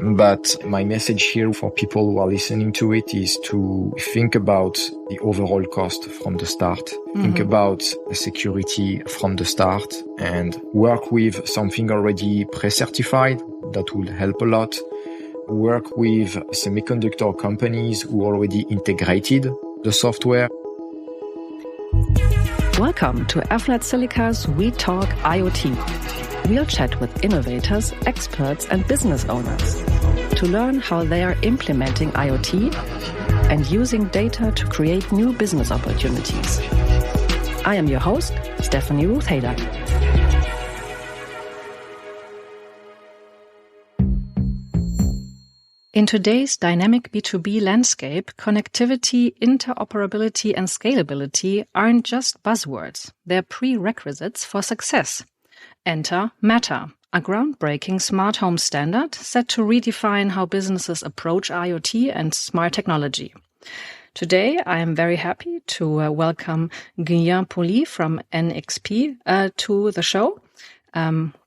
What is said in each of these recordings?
But my message here for people who are listening to it is to think about the overall cost from the start. Think about security from the start and work with something already pre-certified. That will help a lot. Work with semiconductor companies who already integrated the software. Welcome to FLAT Silica's We Talk IoT. We'll chat with innovators, experts, and business owners to learn how they are implementing IoT and using data to create new business opportunities. I am your host, Stephanie Ruth Haydock. In today's dynamic B2B landscape, connectivity, interoperability, and scalability aren't just buzzwords. They're prerequisites for success. Enter Matter, a groundbreaking smart home standard set to redefine how businesses approach IoT and smart technology. Today, I am very happy to welcome Guylain Pouly from NXP to the show.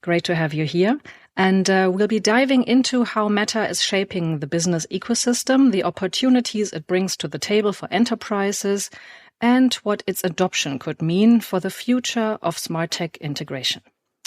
Great to have you here. And we'll be diving into how Matter is shaping the business ecosystem, the opportunities it brings to the table for enterprises, and what its adoption could mean for the future of smart tech integration.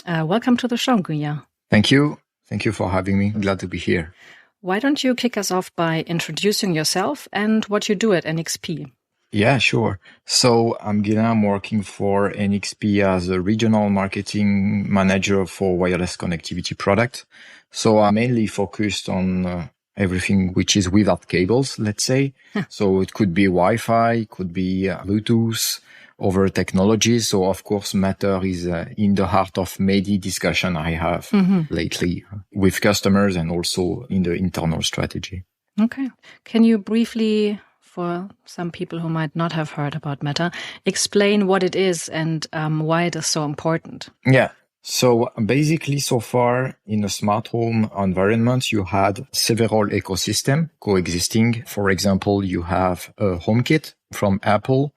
Welcome to the show, Guylain. Thank you. Thank you for having me. Glad to be here. Why don't you kick us off by introducing yourself and what you do at NXP? Yeah, sure. So I'm Guylain. I'm working for NXP as a regional marketing manager for wireless connectivity product. So I'm mainly focused on everything which is without cables, let's say. So it could be Wi-Fi, it could be Bluetooth, other technologies. So of course, Matter is in the heart of many discussion I have lately with customers and also in the internal strategy. Okay. Can you briefly, for some people who might not have heard about Matter, explain what it is and why it is so important? Yeah. So basically, so far in a smart home environment, you had several ecosystems coexisting. For example, you have a HomeKit from Apple.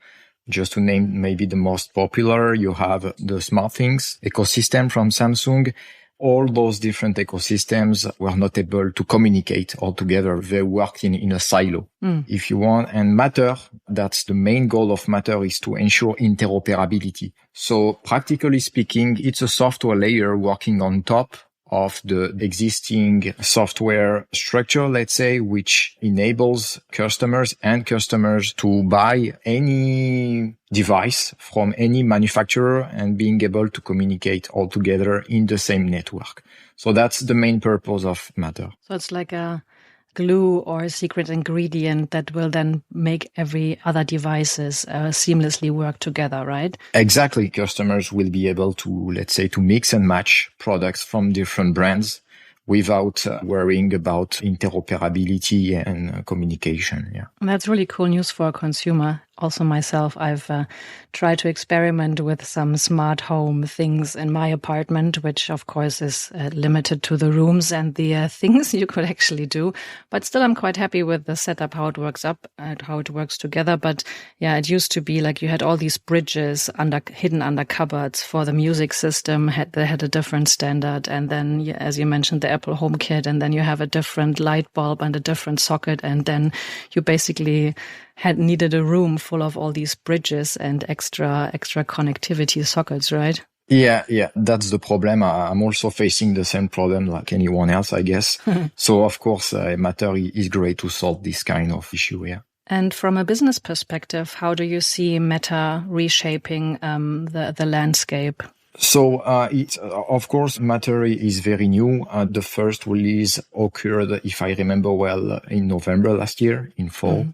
Just to name maybe the most popular, you have the SmartThings ecosystem from Samsung. All those different ecosystems were not able to communicate all together. They worked in a silo, if you want. And Matter, that's the main goal of Matter, is to ensure interoperability. So practically speaking, it's a software layer working on top of the existing software structure, let's say, which enables customers to buy any device from any manufacturer and being able to communicate all together in the same network. So that's the main purpose of Matter. So it's like a glue or a secret ingredient that will then make every other devices seamlessly work together, right? Exactly. Customers will be able to, let's say, to mix and match products from different brands without worrying about interoperability and communication. Yeah. That's really cool news for a consumer. Also myself, I've tried to experiment with some smart home things in my apartment, which of course is limited to the rooms and the things you could actually do. But still, I'm quite happy with the setup, how it works how it works together. But yeah, it used to be like you had all these bridges hidden under cupboards for the music system. They had a different standard. And then, as you mentioned, the Apple HomeKit, and then you have a different light bulb and a different socket. And then you basically needed a room full of all these bridges and extra connectivity sockets, right? Yeah, that's the problem. I'm also facing the same problem like anyone else, I guess. So of course, Matter is great to solve this kind of issue, yeah. And from a business perspective, how do you see Matter reshaping the landscape? So, of course, Matter is very new. The first release occurred, if I remember well, in November last year, in fall.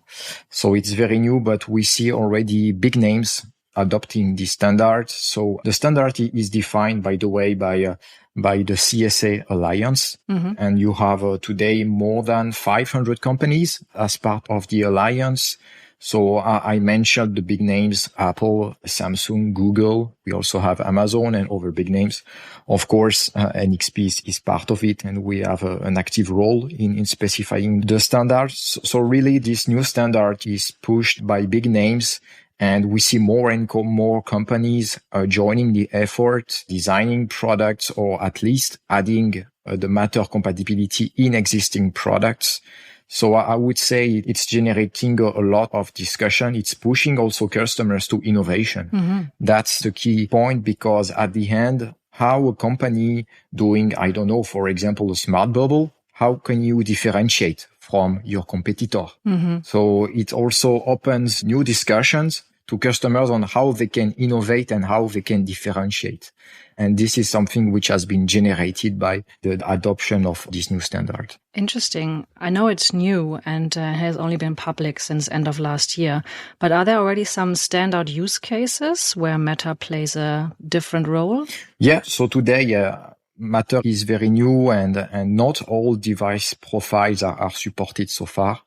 So it's very new, but we see already big names adopting this standard. So the standard is defined, by the way, by the CSA Alliance. And you have today more than 500 companies as part of the alliance. So I mentioned the big names, Apple, Samsung, Google. We also have Amazon and other big names. Of course, NXP is part of it, and we have an active role in specifying the standards. So really, this new standard is pushed by big names, and we see more and more companies joining the effort, designing products, or at least adding the Matter compatibility in existing products. So I would say it's generating a lot of discussion. It's pushing also customers to innovation. Mm-hmm. That's the key point, because at the end, how a company doing, I don't know, for example, a smart bubble, how can you differentiate from your competitor? Mm-hmm. So it also opens new discussions to customers on how they can innovate and how they can differentiate. And this is something which has been generated by the adoption of this new standard. Interesting. I know it's new and has only been public since end of last year. But are there already some standout use cases where Matter plays a different role? Yeah. So today, Matter is very new and not all device profiles are supported so far.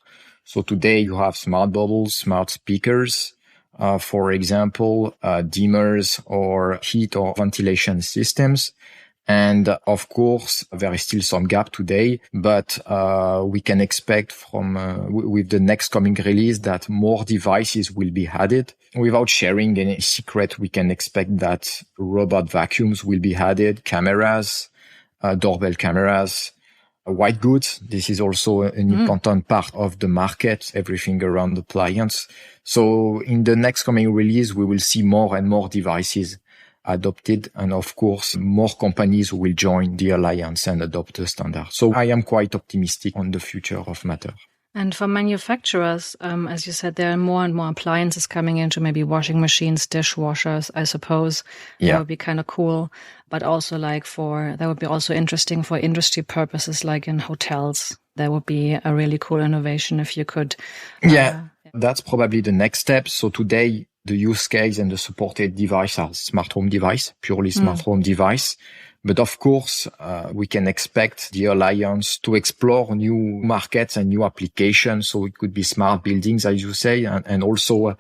So today you have smart bubbles, smart speakers, for example, dimmers or heat or ventilation systems. And of course, there is still some gap today, but we can expect from with the next coming release that more devices will be added. Without sharing any secret, we can expect that robot vacuums will be added, cameras, doorbell cameras, white goods. This is also an important part of the market, everything around appliance. So in the next coming release, we will see more and more devices adopted. And of course, more companies will join the alliance and adopt the standard. So I am quite optimistic on the future of Matter. And for manufacturers, as you said, there are more and more appliances coming into maybe washing machines, dishwashers, I suppose. Yeah. That would be kind of cool. But also that would be also interesting for industry purposes, like in hotels. That would be a really cool innovation if you could. That's probably the next step. So today, the use case and the supported device are smart home device, purely smart home device. But of course, we can expect the alliance to explore new markets and new applications. So it could be smart buildings, as you say, and also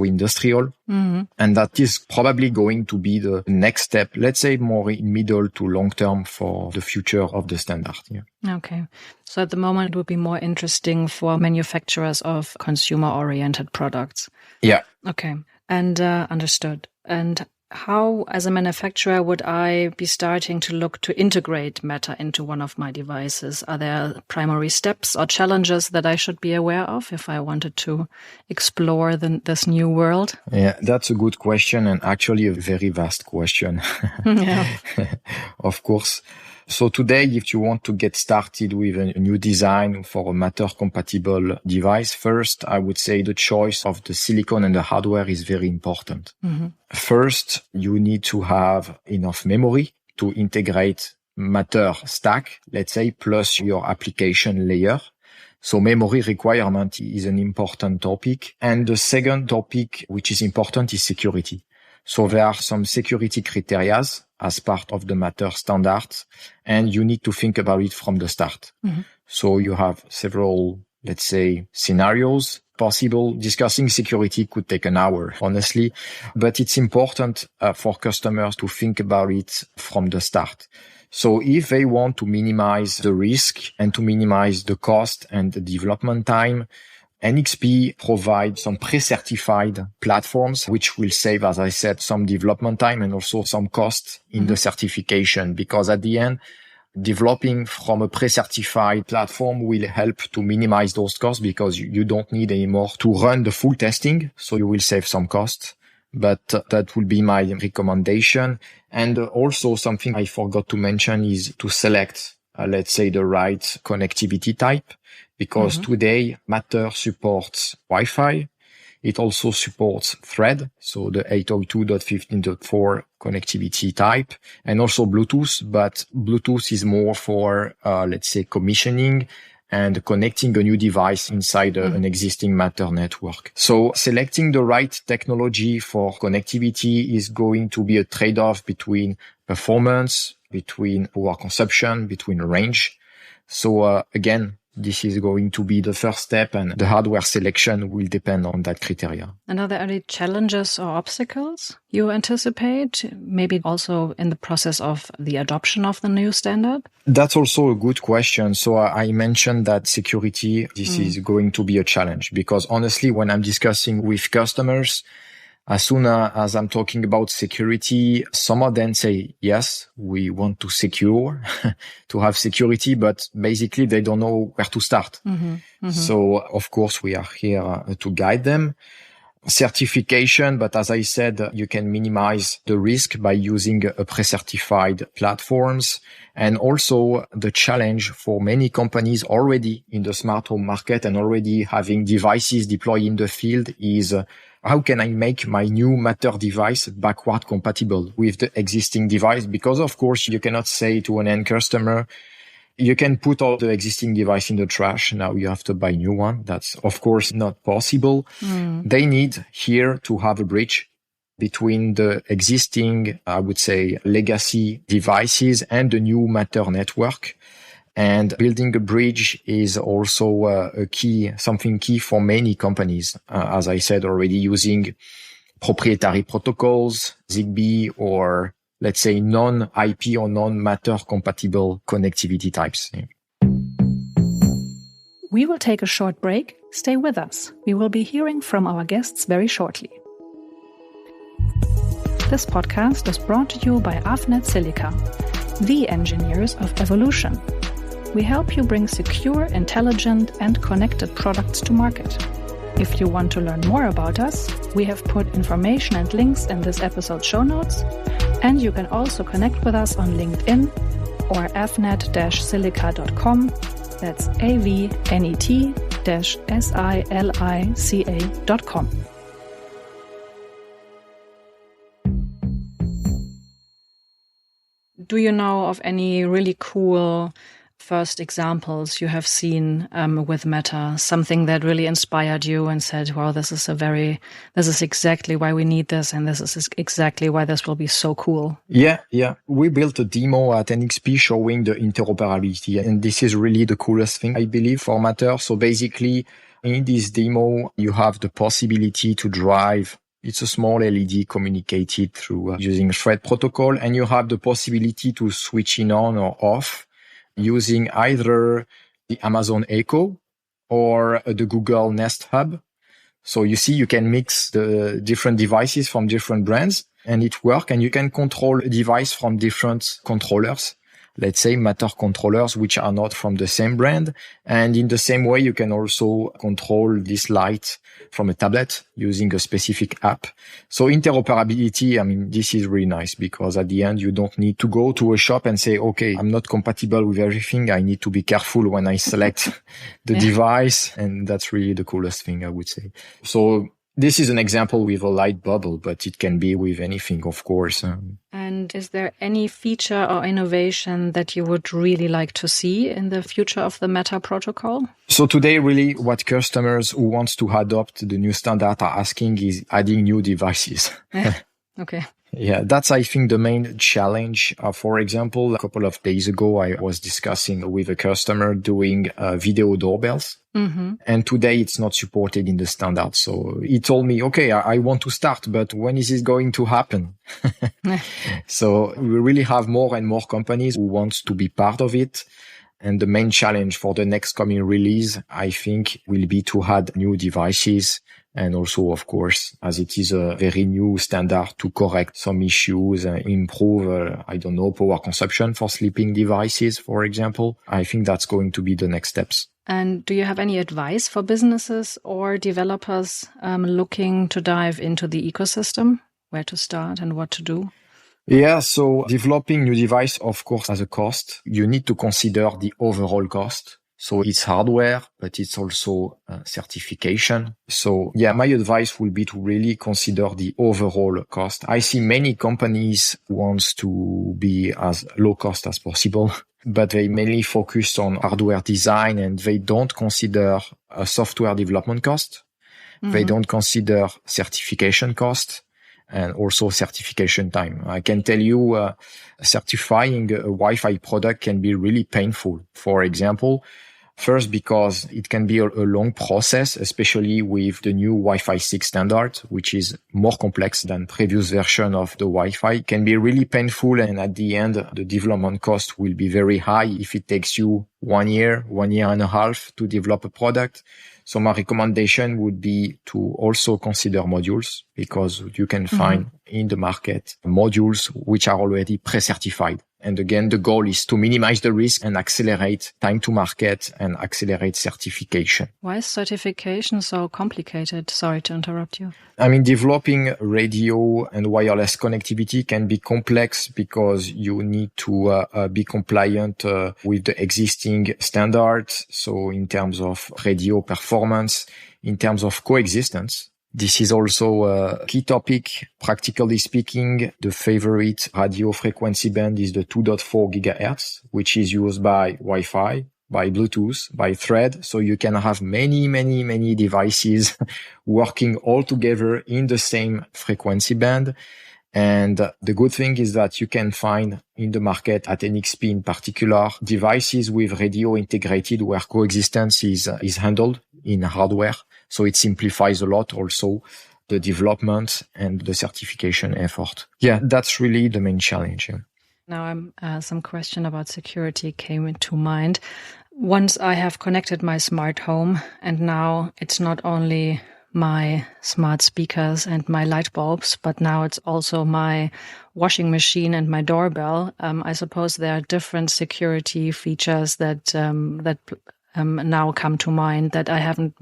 industrial. Mm-hmm. And that is probably going to be the next step, let's say more in middle to long term for the future of the standard. Yeah. Okay. So at the moment, it would be more interesting for manufacturers of consumer-oriented products. Yeah. Okay. And understood. And how, as a manufacturer, would I be starting to look to integrate Matter into one of my devices? Are there primary steps or challenges that I should be aware of if I wanted to explore this new world? Yeah, that's a good question, and actually a very vast question. Yeah. Of course. So today, if you want to get started with a new design for a Matter-compatible device, first, I would say the choice of the silicon and the hardware is very important. Mm-hmm. First, you need to have enough memory to integrate Matter stack, let's say, plus your application layer. So memory requirement is an important topic. And the second topic, which is important, is security. So there are some security criteria as part of the Matter standards, and you need to think about it from the start. Mm-hmm. So you have several, let's say, scenarios possible. Discussing security could take an hour, honestly, but it's important for customers to think about it from the start. So if they want to minimize the risk and to minimize the cost and the development time, NXP provides some pre-certified platforms, which will save, as I said, some development time and also some cost in the certification, because at the end, developing from a pre-certified platform will help to minimize those costs because you don't need anymore to run the full testing. So you will save some costs, but that will be my recommendation. And also something I forgot to mention is to select, let's say, the right connectivity type. Because today Matter supports Wi-Fi. It also supports Thread, so the 802.15.4 connectivity type, and also Bluetooth. But Bluetooth is more for, let's say, commissioning and connecting a new device inside an existing Matter network. So selecting the right technology for connectivity is going to be a trade-off between performance, between power consumption, between range. So again, this is going to be the first step, and the hardware selection will depend on that criteria. And are there any challenges or obstacles you anticipate, maybe also in the process of the adoption of the new standard? That's also a good question. So I mentioned that security, this is going to be a challenge because honestly, when I'm discussing with customers, As soon as I'm talking about security, some of them say, yes, we want to secure, to have security, but basically they don't know where to start. So of course we are here to guide them. Certification, but as I said, you can minimize the risk by using a pre-certified platforms. And also the challenge for many companies already in the smart home market and already having devices deployed in the field is how can I make my new Matter device backward compatible with the existing device? Because of course you cannot say to an end customer, you can put all the existing device in the trash. Now you have to buy a new one. That's of course not possible. They need here to have a bridge between the existing, I would say, legacy devices and the new Matter network. And building a bridge is also something key for many companies. As I said already, using proprietary protocols, Zigbee, or let's say non-IP or non-Matter compatible connectivity types. We will take a short break. Stay with us. We will be hearing from our guests very shortly. This podcast is brought to you by AFNet Silica, the engineers of evolution. We help you bring secure, intelligent, and connected products to market. If you want to learn more about us, we have put information and links in this episode's show notes, and you can also connect with us on LinkedIn or avnet-silica.com. That's avnet-silica.com. Do you know of any really cool first examples you have seen with Meta, something that really inspired you and said, wow, this is exactly why we need this, and this is exactly why this will be so cool? Yeah. We built a demo at NXP showing the interoperability, and this is really the coolest thing, I believe, for Matter. So basically, in this demo, you have the possibility to drive. It's a small LED communicated through using Thread protocol, and you have the possibility to switch it on or off using either the Amazon Echo or the Google Nest Hub. So you see, you can mix the different devices from different brands and it works, and you can control a device from different controllers. Let's say Matter controllers, which are not from the same brand. And in the same way, you can also control this light from a tablet using a specific app. So interoperability, I mean, this is really nice because at the end, you don't need to go to a shop and say, okay, I'm not compatible with everything. I need to be careful when I select the device. And that's really the coolest thing, I would say. So this is an example with a light bubble, but it can be with anything, of course. And is there any feature or innovation that you would really like to see in the future of the Matter protocol? So today, really, what customers who wants to adopt the new standard are asking is adding new devices. Okay. Yeah, that's, I think, the main challenge. For example, a couple of days ago, I was discussing with a customer doing video doorbells. And today it's not supported in the standard. So he told me, okay, I want to start, but when is this going to happen? So we really have more and more companies who want to be part of it. And the main challenge for the next coming release, I think, will be to add new devices. And also, of course, as it is a very new standard, to correct some issues, improve, power consumption for sleeping devices, for example. I think that's going to be the next steps. And do you have any advice for businesses or developers looking to dive into the ecosystem, where to start and what to do? Yeah, so developing new device, of course, has a cost. You need to consider the overall cost. So it's hardware, but it's also certification. So yeah, my advice will be to really consider the overall cost. I see many companies wants to be as low cost as possible, but they mainly focus on hardware design and they don't consider a software development cost. They don't consider certification cost and also certification time. I can tell you, certifying a Wi-Fi product can be really painful. For example, First, because it can be a long process, especially with the new Wi-Fi 6 standard, which is more complex than previous version of the Wi-Fi. It can be really painful, and at the end, the development cost will be very high if it takes you 1 year and a half to develop a product. So my recommendation would be to also consider modules, because you can find in the market modules which are already pre-certified. And again, the goal is to minimize the risk and accelerate time to market and accelerate certification. Why is certification so complicated? Sorry to interrupt you. I mean, developing radio and wireless connectivity can be complex because you need to be compliant with the existing standards. So in terms of radio performance, in terms of coexistence, this is also a key topic. Practically speaking, the favorite radio frequency band is the 2.4 gigahertz, which is used by Wi-Fi, by Bluetooth, by Thread. So you can have many devices working all together in the same frequency band. And the good thing is that you can find in the market, at NXP in particular, devices with radio integrated where coexistence is handled in hardware. So it simplifies a lot also the development and the certification effort. Yeah, that's really the main challenge. Yeah. Now some question about security came into mind. Once I have connected my smart home, and now it's not only my smart speakers and my light bulbs, but now it's also my washing machine and my doorbell. I suppose there are different security features that now come to mind that I haven't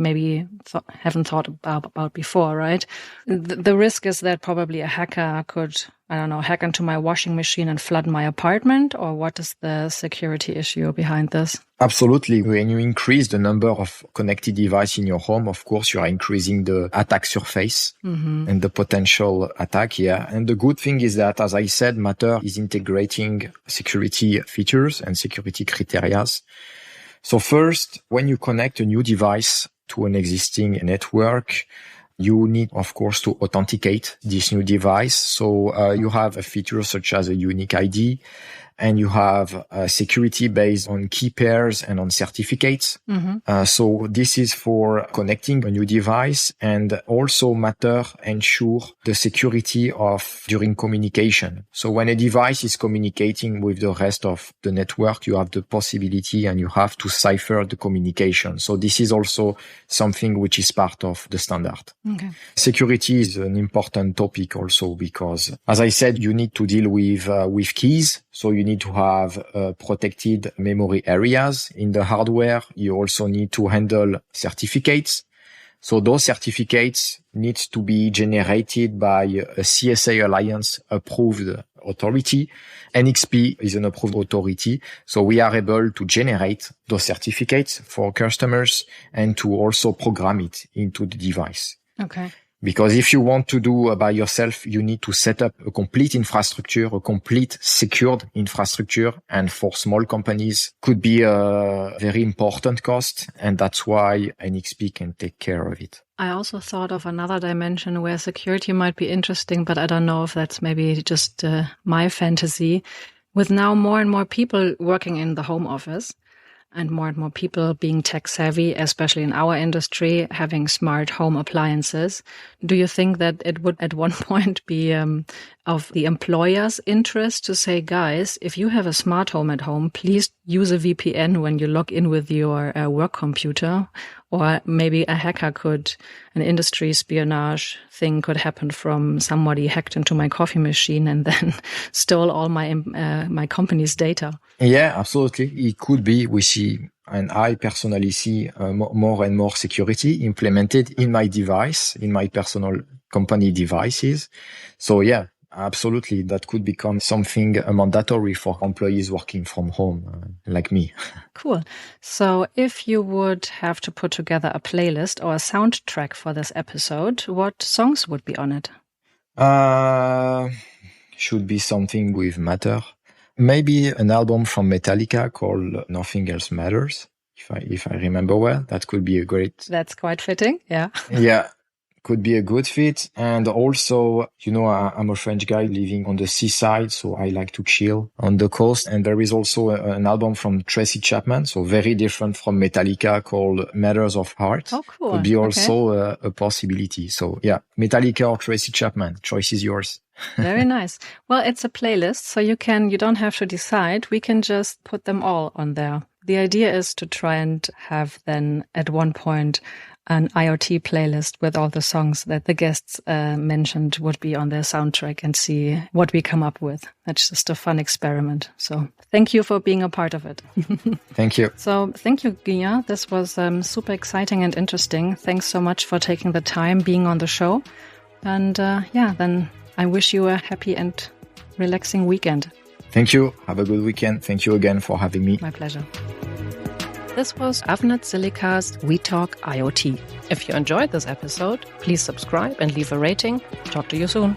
thought about before, right? The risk is that probably a hacker could, hack into my washing machine and flood my apartment, or what is the security issue behind this? Absolutely. When you increase the number of connected devices in your home, of course, you are increasing the attack surface and the potential attack. Yeah. And the good thing is that, as I said, Matter is integrating security features and security criteria. So first, when you connect a new device to an existing network, you need, of course, to authenticate this new device. So you have a feature such as a unique ID, and you have security based on key pairs and on certificates. So this is for connecting a new device, and also Matter ensure the security of during communication. So when a device is communicating with the rest of the network, you have the possibility and you have to cipher the communication. So this is also something which is part of the standard. Okay. Security is an important topic also because, as I said, you need to deal with keys. So you need to have protected memory areas in the hardware. You also need to handle certificates. So those certificates need to be generated by a CSA Alliance approved authority. NXP is an approved authority. So we are able to generate those certificates for customers and to also program it into the device. Okay. Because if you want to do by yourself, you need to set up a complete infrastructure, a complete secured infrastructure. And for small companies, could be a very important cost. And that's why NXP can take care of it. I also thought of another dimension where security might be interesting, but I don't know if that's maybe just my fantasy. With now more and more people working in the home office, and more people being tech savvy, especially in our industry, having smart home appliances. Do you think that it would at one point be of the employer's interest to say, guys, if you have a smart home at home, please use a VPN when you log in with your work computer? Or maybe an industry espionage thing could happen from somebody hacked into my coffee machine and then stole all my company's data. Yeah, absolutely. It could be. We see, and I personally see more and more security implemented in my device, in my personal company devices. So yeah, absolutely. That could become something mandatory for employees working from home, like me. Cool. So if you would have to put together a playlist or a soundtrack for this episode, what songs would be on it? Should be something with Matter. Maybe an album from Metallica called Nothing Else Matters. If I remember well, that could be a great. That's quite fitting. Yeah. Yeah. could be a good fit. And also, I'm a French guy living on the seaside, so I like to chill on the coast. And there is also an album from Tracy Chapman, so very different from Metallica, called Matters of Heart. Oh, cool. Could be also a possibility. So yeah, Metallica or Tracy Chapman, choice is yours. Very nice. Well, it's a playlist, so you don't have to decide. We can just put them all on there. The idea is to try and have then at one point an IoT playlist with all the songs that the guests mentioned would be on their soundtrack and see what we come up with. That's just a fun experiment. So thank you for being a part of it. Thank you. So thank you, Guylain. This was super exciting and interesting. Thanks so much for taking the time being on the show. And then I wish you a happy and relaxing weekend. Thank you. Have a good weekend. Thank you again for having me. My pleasure. This was Avnet Silica's We Talk IoT. If you enjoyed this episode, please subscribe and leave a rating. Talk to you soon.